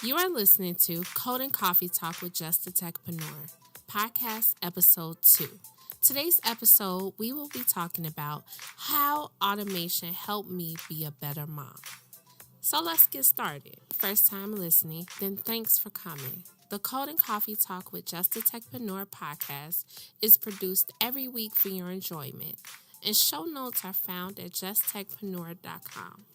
You are listening to Code and Coffee Talk with Just a Techpreneur, podcast episode 2. Today's episode, we will be talking about how automation helped me be a better mom. So let's get started. First time listening, then thanks for coming. The Code and Coffee Talk with Just a Techpreneur podcast is produced every week for your enjoyment, and show notes are found at justtechpreneur.com.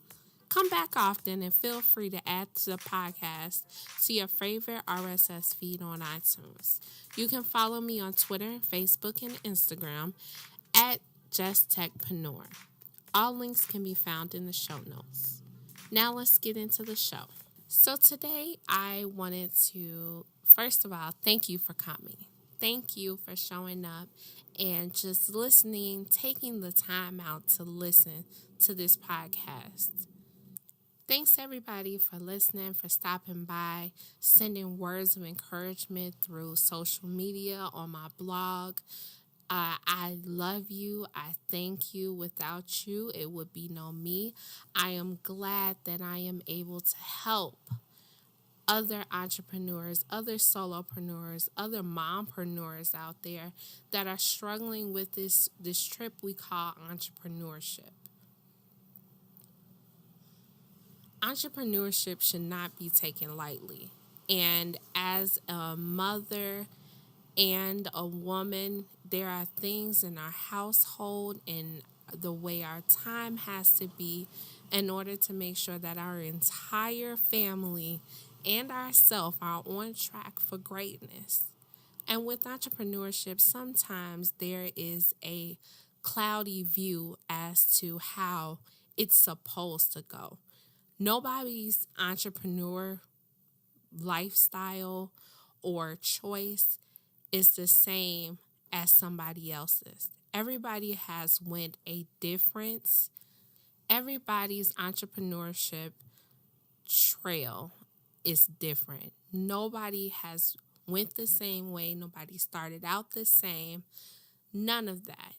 Come back often and feel free to add to the podcast to your favorite RSS feed on iTunes. You can follow me on Twitter, Facebook, and Instagram at justtechpreneur. All links can be found in the show notes. Now let's get into the show. So today I wanted to, first of all, thank you for coming. Thank you for showing up and just listening, taking the time out to listen to this podcast. Thanks everybody for listening, for stopping by, sending words of encouragement through social media, on my blog. I love you. I thank you. Without you, it would be no me. I am glad that I am able to help other entrepreneurs, other solopreneurs, other mompreneurs out there that are struggling with this trip we call entrepreneurship. Entrepreneurship should not be taken lightly. And as a mother and a woman, there are things in our household and the way our time has to be in order to make sure that our entire family and ourselves are on track for greatness. And with entrepreneurship, sometimes there is a cloudy view as to how it's supposed to go. Nobody's entrepreneur lifestyle or choice is the same as somebody else's. Everybody has went a difference. Everybody's entrepreneurship trail is different. Nobody has went the same way. Nobody started out the same. None of that.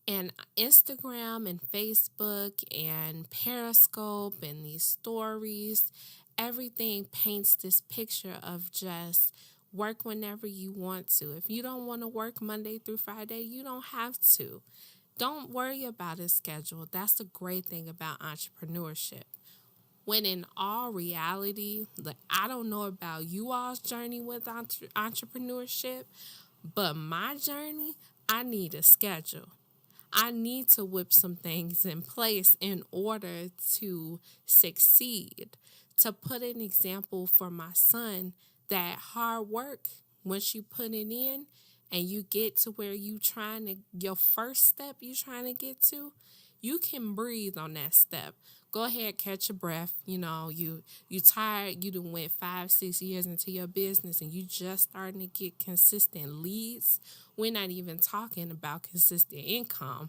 And Instagram and Facebook and Periscope and these stories, everything paints this picture of just work whenever you want to. If you don't want to work Monday through Friday, you don't have to. Don't worry about a schedule. That's the great thing about entrepreneurship. When in all reality, I don't know about you all's journey with entrepreneurship, but my journey, I need a schedule. I need to whip some things in place in order to succeed. To put an example for my son, that hard work, once you put it in and you get to where your first step you trying to get to, you can breathe on that step. Go ahead, catch your breath. You tired. You done went 5-6 years into your business and you just starting to get consistent leads. We're not even talking about consistent income,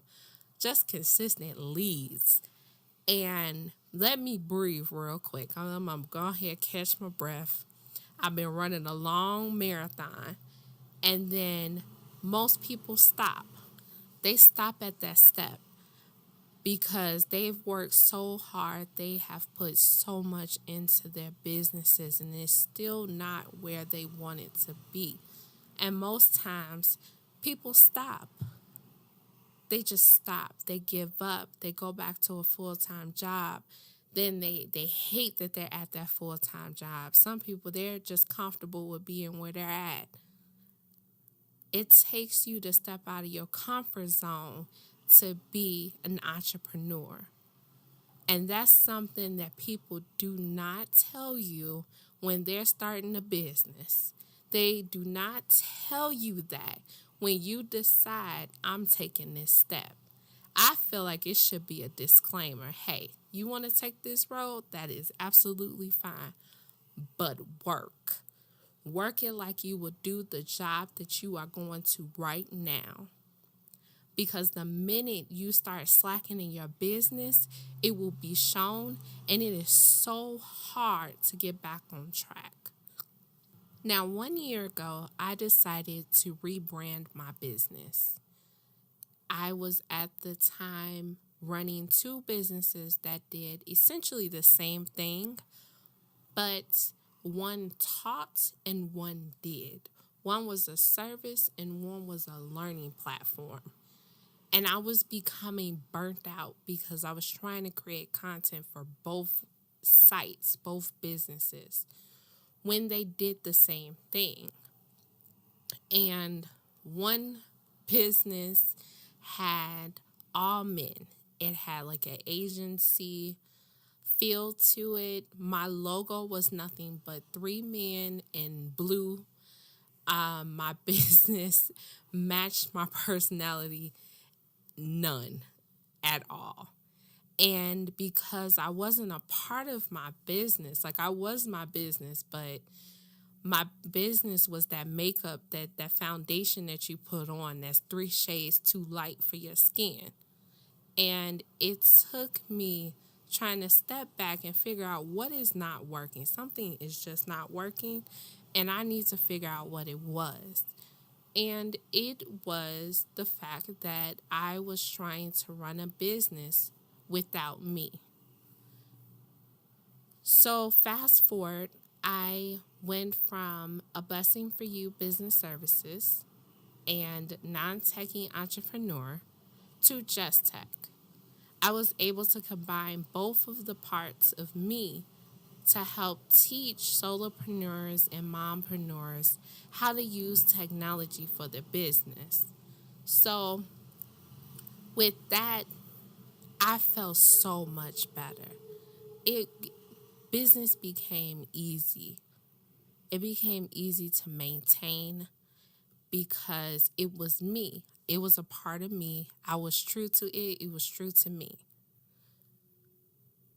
just consistent leads. And let me breathe real quick. I'm going to go ahead, catch my breath. I've been running a long marathon. And then most people stop. They stop at that step, because they've worked so hard, they have put so much into their businesses, and it's still not where they want it to be. And most times, people stop. They just stop. They give up. They go back to a full-time job. Then they hate that they're at that full-time job. Some people, they're just comfortable with being where they're at. It takes you to step out of your comfort zone to be an entrepreneur. And that's something that people do not tell you when they're starting a business. They do not tell you that when you decide, I'm taking this step. I feel like it should be a disclaimer. Hey, you want to take this road? That is absolutely fine. But work. Work it like you would do the job that you are going to right now. Because the minute you start slacking in your business, it will be shown, and it is so hard to get back on track. Now, 1 year ago, I decided to rebrand my business. I was at the time running 2 businesses that did essentially the same thing, but One taught and one did. One was a service and one was a learning platform. And I was becoming burnt out because I was trying to create content for both sites, both businesses, when they did the same thing. And one business had all men. It had like an agency feel to it. My logo was nothing but 3 men in blue. My business matched my personality none at all. And because I wasn't a part of my business, like I was my business, but my business was that makeup, that foundation that you put on that's 3 shades too light for your skin. And it took me trying to step back and figure out what is not working. Something is just not working, and I need to figure out what it was. And it was the fact that I was trying to run a business without me. So fast forward, I went from a Blessing for You business services and Non-Techie entrepreneur to Just Tech. I was able to combine both of the parts of me to help teach solopreneurs and mompreneurs how to use technology for their business. So with that, I felt so much better. Business became easy. It became easy to maintain because it was me. It was a part of me. I was true to it. It was true to me.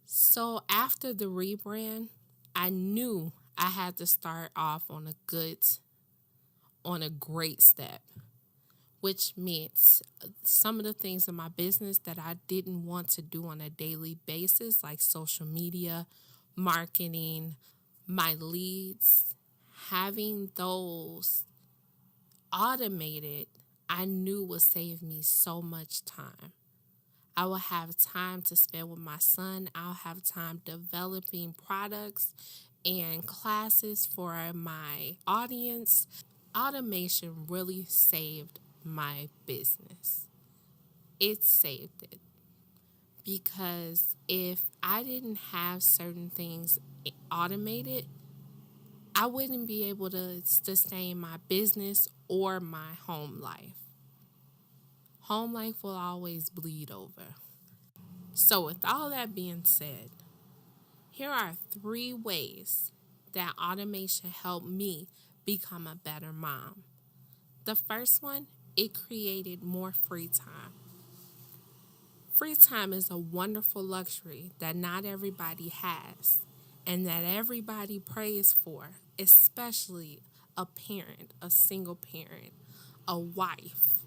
So after the rebrand, I knew I had to start off on a great step, which meant some of the things in my business that I didn't want to do on a daily basis, like social media, marketing, my leads, having those automated, I knew would save me so much time. I will have time to spend with my son. I'll have time developing products and classes for my audience. Automation really saved my business. It saved it. Because if I didn't have certain things automated, I wouldn't be able to sustain my business or my home life. Home life will always bleed over. So with all that being said, here are 3 ways that automation helped me become a better mom. The first one, it created more free time. Free time is a wonderful luxury that not everybody has and that everybody prays for, especially a parent, a single parent, a wife.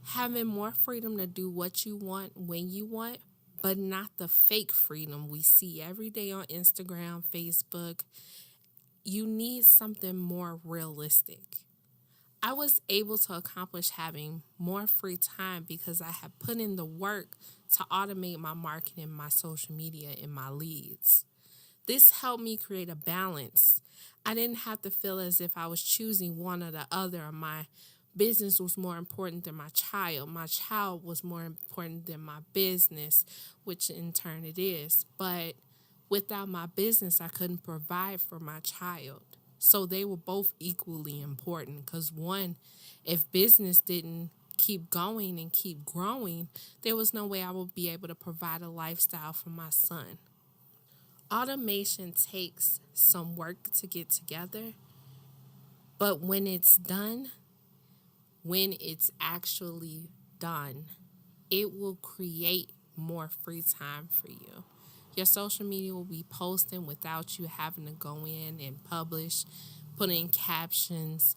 Having more freedom to do what you want when you want, but not the fake freedom we see every day on Instagram, Facebook. You need something more realistic. I was able to accomplish having more free time because I had put in the work to automate my marketing, my social media, and my leads. This helped me create a balance. I didn't have to feel as if I was choosing one or the other. My business was more important than my child. My child was more important than my business, which in turn it is. But without my business, I couldn't provide for my child. So they were both equally important because one, if business didn't keep going and keep growing, there was no way I would be able to provide a lifestyle for my son. Automation takes some work to get together, but when it's done, when it's actually done, it will create more free time for you. Your social media will be posting without you having to go in and publish, put in captions,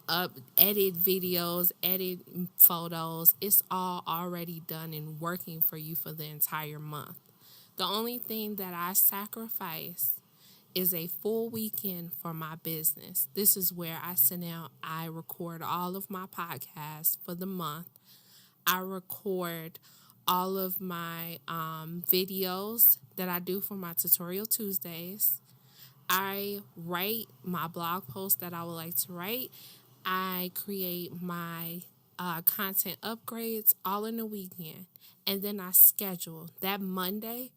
edit videos, edit photos. It's all already done and working for you for the entire month. The only thing that I sacrifice is a full weekend for my business. This is where I sit down, I record all of my podcasts for the month. I record all of my videos that I do for my Tutorial Tuesdays. I write my blog post that I would like to write. I create my content upgrades all in the weekend. And then I schedule that Monday,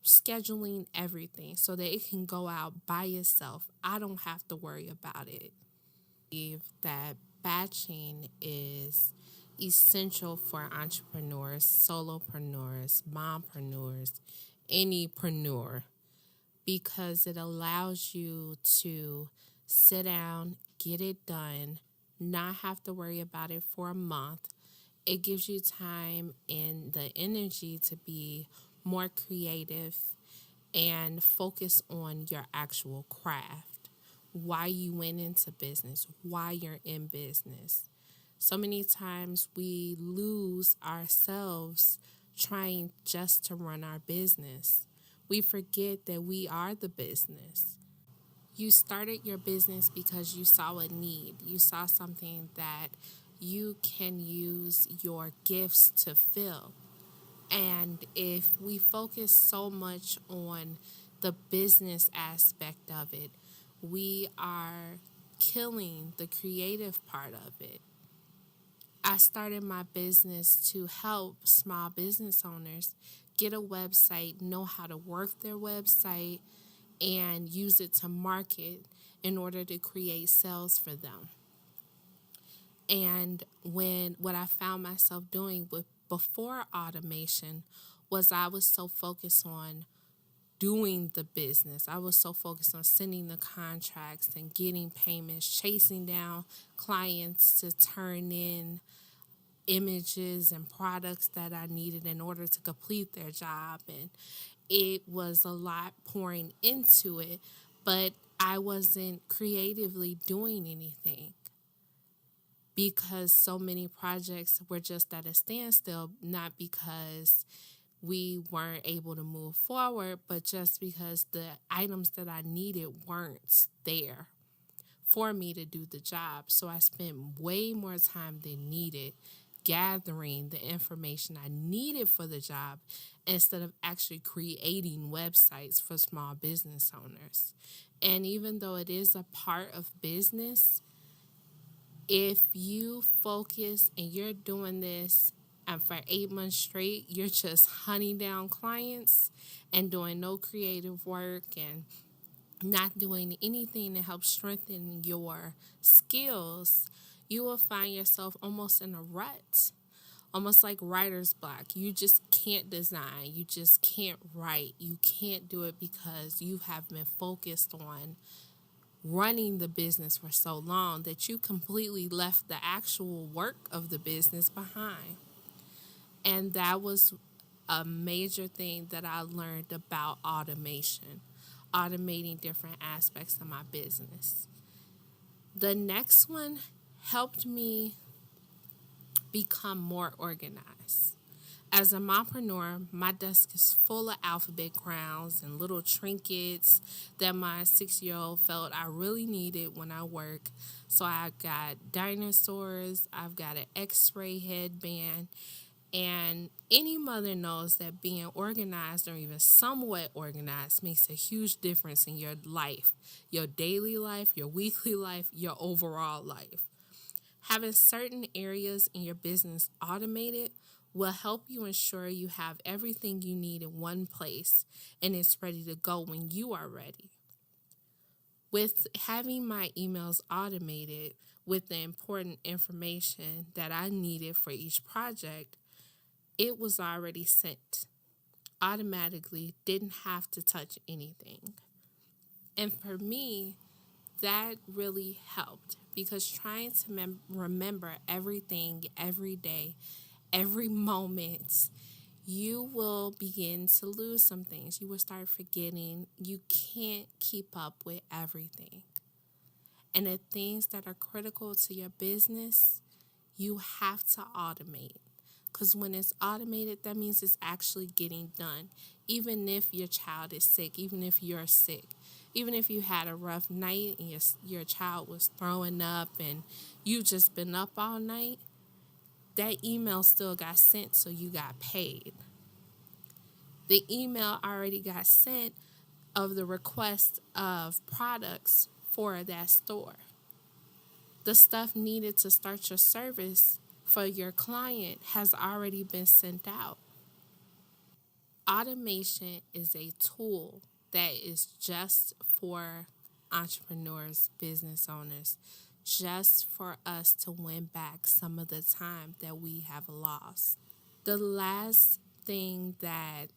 scheduling everything so that it can go out by itself. I don't have to worry about it. I believe that batching is essential for entrepreneurs, solopreneurs, mompreneurs, anypreneur, because it allows you to sit down, get it done, not have to worry about it for a month. It gives you time and the energy to be more creative and focus on your actual craft, why you went into business, why you're in business. So many times we lose ourselves trying just to run our business. We forget that we are the business. You started your business because you saw a need. You saw something that you can use your gifts to fill. And if we focus so much on the business aspect of it, we are killing the creative part of it. I started my business to help small business owners get a website, know how to work their website, and use it to market in order to create sales for them. And what I found myself doing with before automation was I was so focused on doing the business. I was so focused on sending the contracts and getting payments, chasing down clients to turn in images and products that I needed in order to complete their job. And it was a lot pouring into it, but I wasn't creatively doing anything because so many projects were just at a standstill, not because we weren't able to move forward, but just because the items that I needed weren't there for me to do the job. So I spent way more time than needed gathering the information I needed for the job instead of actually creating websites for small business owners. And even though it is a part of business, if you focus and you're doing this and for 8 months straight, you're just hunting down clients and doing no creative work and not doing anything to help strengthen your skills, you will find yourself almost in a rut, almost like writer's block. You just can't design. You just can't write. You can't do it because you have been focused on running the business for so long that you completely left the actual work of the business behind. And that was a major thing that I learned about automation, automating different aspects of my business. The next one helped me become more organized. As a mompreneur, my desk is full of alphabet crowns and little trinkets that my 6-year-old felt I really needed when I work. So I got dinosaurs, I've got an X-ray headband, and any mother knows that being organized or even somewhat organized makes a huge difference in your life, your daily life, your weekly life, your overall life. Having certain areas in your business automated will help you ensure you have everything you need in one place and it's ready to go when you are ready. With having my emails automated with the important information that I needed for each project, it was already sent automatically, didn't have to touch anything. And for me, that really helped because trying to remember everything every day, every moment, you will begin to lose some things. You will start forgetting. You can't keep up with everything. And the things that are critical to your business, you have to automate. Because when it's automated, that means it's actually getting done. Even if your child is sick, even if you're sick, even if you had a rough night and your child was throwing up and you just been up all night, that email still got sent, so you got paid. The email already got sent. of the request of products for that store. The stuff needed to start your service for your client has already been sent out. Automation is a tool that is just for entrepreneurs, business owners, just for us to win back some of the time that we have lost. The last thing that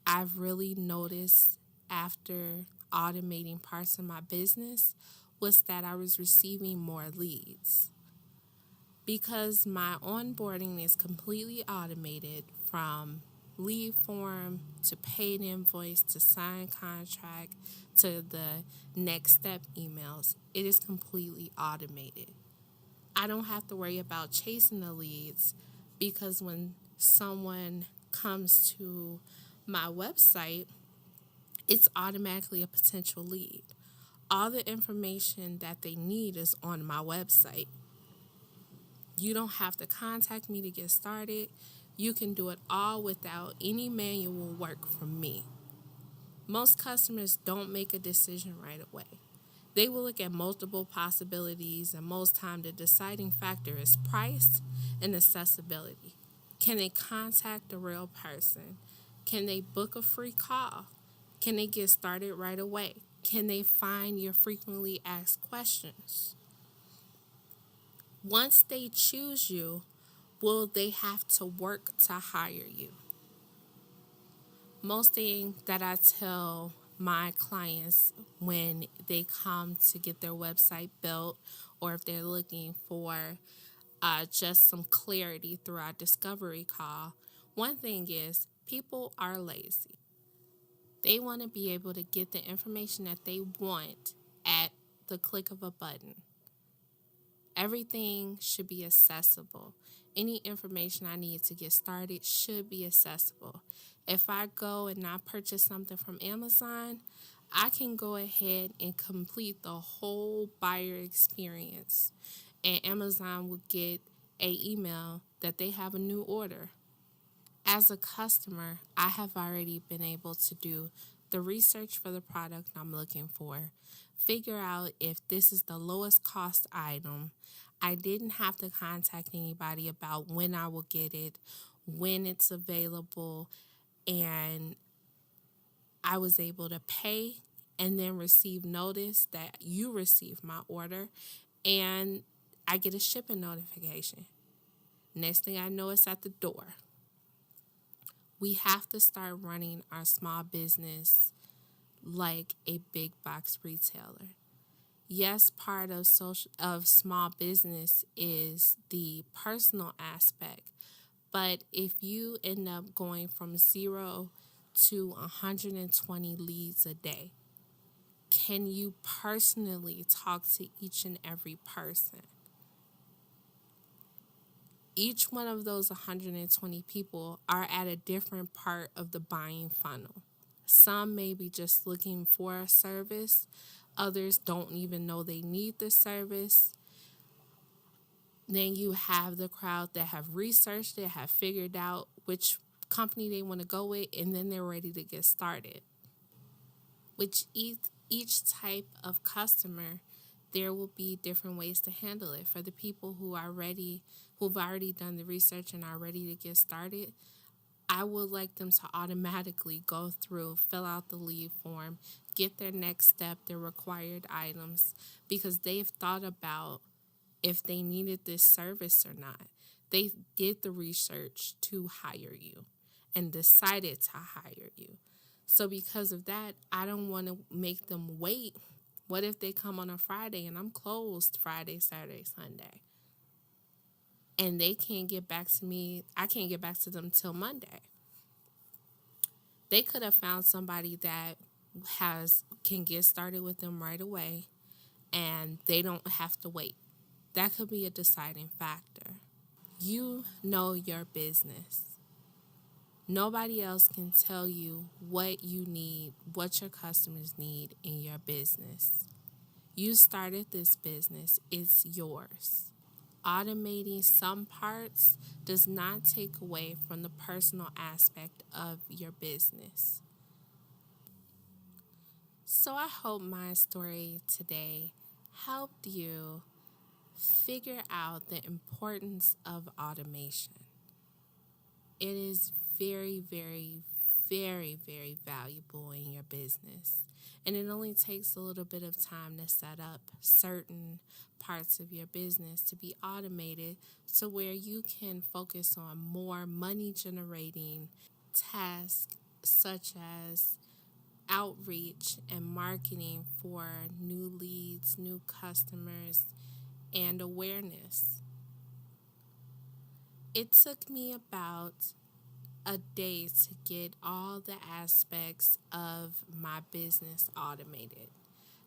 I've really noticed after automating parts of my business was that I was receiving more leads. Because my onboarding is completely automated, from lead form to paid invoice to signed contract to the next step emails, it is completely automated. I don't have to worry about chasing the leads, because when someone comes to my website, it's automatically a potential lead. All the information that they need is on my website. You don't have to contact me to get started. You can do it all without any manual work from me. Most customers don't make a decision right away. They will look at multiple possibilities, and most time the deciding factor is price and accessibility. Can they contact a real person? Can they book a free call? Can they get started right away? Can they find your frequently asked questions? Once they choose you, will they have to work to hire you? Most thing that I tell my clients when they come to get their website built, or if they're looking for just some clarity through our discovery call, one thing is people are lazy. They want to be able to get the information that they want at the click of a button. Everything should be accessible. Any information I need to get started should be accessible. If I go and I purchase something from Amazon, I can go ahead and complete the whole buyer experience, and Amazon will get an email that they have a new order. As a customer, I have already been able to do the research for the product I'm looking for, figure out if this is the lowest cost item. I didn't have to contact anybody about when I will get it, when it's available, and I was able to pay and then receive notice that you received my order, and I get a shipping notification. Next thing I know, it's at the door. We have to start running our small business like a big box retailer. Yes, part of small business is the personal aspect, but if you end up going from 0 to 120 leads a day, can you personally talk to each and every person? Each one of those 120 people are at a different part of the buying funnel. Some may be just looking for a service. Others don't even know they need the service. Then you have the crowd that have researched it, have figured out which company they want to go with, and then they're ready to get started. With each type of customer, there will be different ways to handle it. For the people who've already done the research and are ready to get started, I would like them to automatically go through, fill out the lead form, get their next step, their required items, because they've thought about if they needed this service or not. They did the research to hire you and decided to hire you. So because of that, I don't want to make them wait. What if they come on a Friday and I'm closed Friday, Saturday, Sunday? And they can't get back to me. I can't get back to them till Monday. They could have found somebody that can get started with them right away, and they don't have to wait. That could be a deciding factor. You know your business. Nobody else can tell you what you need, what your customers need in your business. You started this business, it's yours. Automating some parts does not take away from the personal aspect of your business. So I hope my story today helped you figure out the importance of automation. It is very, very, very, very valuable in your business. And it only takes a little bit of time to set up certain parts of your business to be automated so where you can focus on more money generating tasks such as outreach and marketing for new leads, new customers, and awareness. It took me about a day to get all the aspects of my business automated.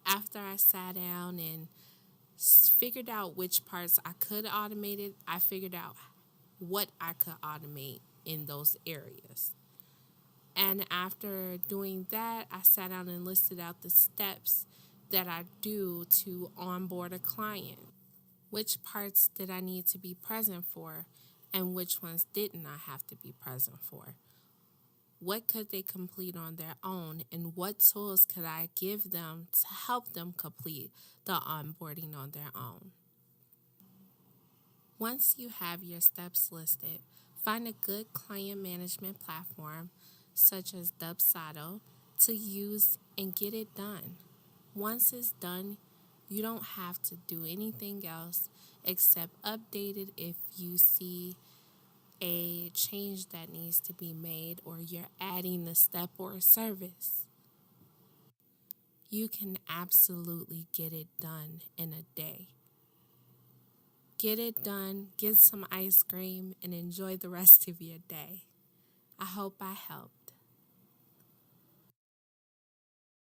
After I sat down and figured out which parts I could automate it, I figured out what I could automate in those areas. And after doing that, I sat down and listed out the steps that I do to onboard a client. Which parts did I need to be present for, and which ones didn't I have to be present for? What could they complete on their own, and what tools could I give them to help them complete the onboarding on their own? Once you have your steps listed, find a good client management platform such as Dubsado to use and get it done. Once it's done, you don't have to do anything else except update it if you see a change that needs to be made or you're adding a step or a service. You can absolutely get it done in a day. Get it done, get some ice cream, and enjoy the rest of your day. I hope I helped.